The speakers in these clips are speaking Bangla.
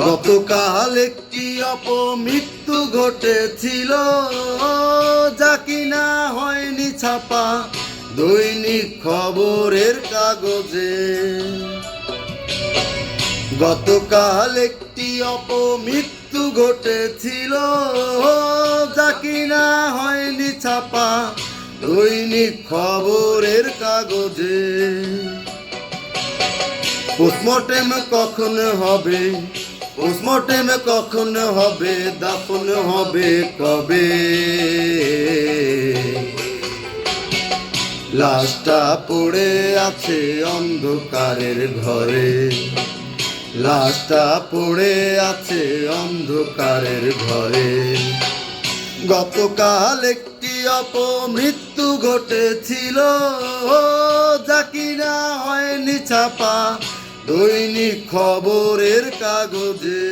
গতকাল একটি অপমৃত্যু ঘটেছিল, যা কিনা হয়নি ছাপা দৈনিক খবরের কাগজে। গতকাল একটি অপমৃত্যু ঘটেছিল, যা কিনা হয়নি ছাপা দৈনিক খবরের কাগজে। পোস্টমর্টেম কখন হবে, পোস্টমর্টেম কখন হবে, দাফন হবে কবে? লাশটা পড়ে আছে অন্ধকারের ঘরে, লাশটা পড়ে আছে অন্ধকারের ঘরে। গতকাল একটি অপমৃত্যু ঘটেছিল, যা কিনা হয়নি ছাপা দৈনিক খবরের কাগজে।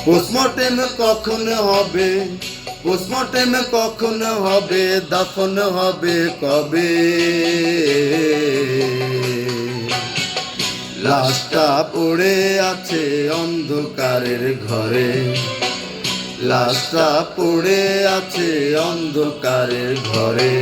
পোস্টমর্টেম কখন হবে, পোস্টমর্টেম কখন হবে, দাফন হবে কবে? লাশটা পড়ে আছে অন্ধকারের ঘরে, লাশটা পড়ে আছে অন্ধকারের ঘরে।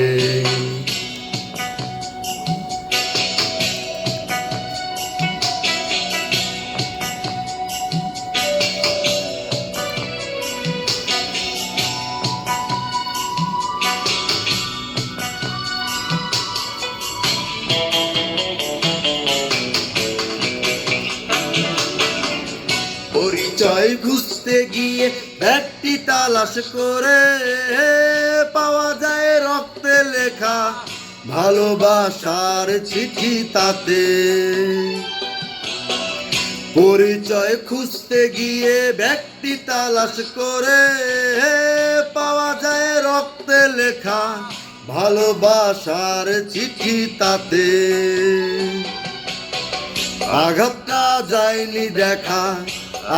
পরিচয় খুঁজতে গিয়ে ব্যক্তি তালাশ করে পাওয়া যায় রক্তে লেখা ভালোবাসার চিঠি তাতে। পরিচয় খুঁজতে গিয়ে ব্যক্তি তালাশ করে পাওয়া যায় রক্তে লেখা ভালোবাসার চিঠি তাতে। আঘাতটা যায়নি দেখা,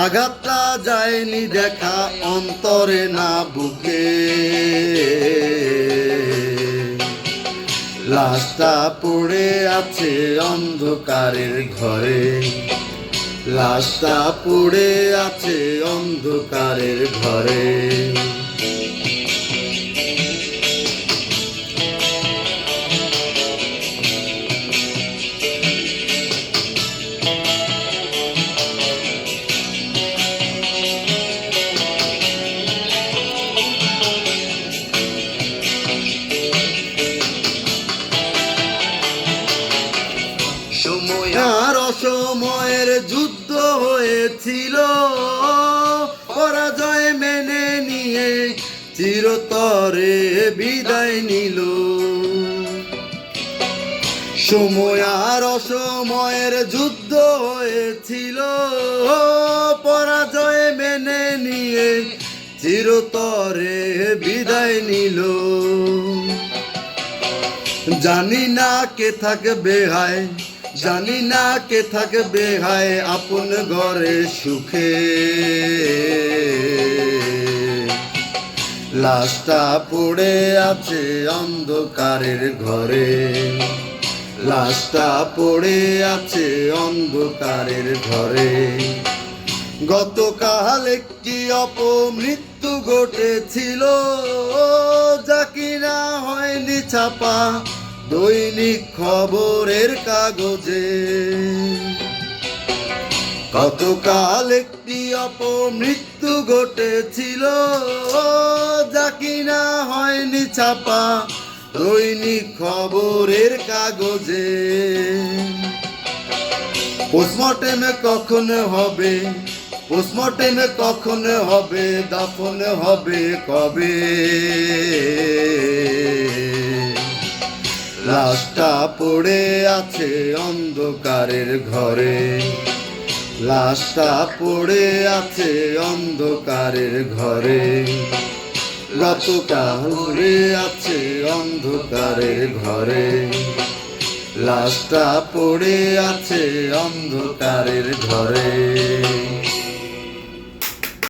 আঘাতটা যায়নি দেখা অন্তরে না বুকে। লাশটা পড়ে আছে অন্ধকারের ঘরে, লাশটা পড়ে আছে অন্ধকারের ঘরে। আর অসময়ের যুদ্ধ হয়েছিল, পরাজয় মেনে নিয়ে চিরতরে বিদায় নিল। সময় আর অসময়ের যুদ্ধ হয়েছিল, পরাজয় মেনে নিয়ে চিরতরে বিদায় নিল। জানি না কে থাকবে হায়, জানি না কে থাকবে হায় আপন ঘরে সুখে। লাশটা পড়ে আছে অন্ধকারের ঘরে, লাশটা পড়ে আছে অন্ধকারের ঘরে। গতকাল একটি অপমৃত্যু ঘটেছিল, যা কিনা হয়নি ছাপা দৈনিক খবরের কাগজে। গতকাল একটি অপমৃত্যু ঘটেছিল, যা কিনা হয়নি ছাপা দৈনিক খবরের কাগজে। পোস্টমর্টেম কখন হবে, পোস্টমর্টেম কখন হবে, দাফন হবে কবে? লাশটা পড়ে আছে অন্ধকারের ঘরে, লাশটা পড়ে আছে অন্ধকারের ঘরে। গতকাল পড়ে আছে অন্ধকারের ঘরে, লাশটা পড়ে আছে অন্ধকারের ঘরে।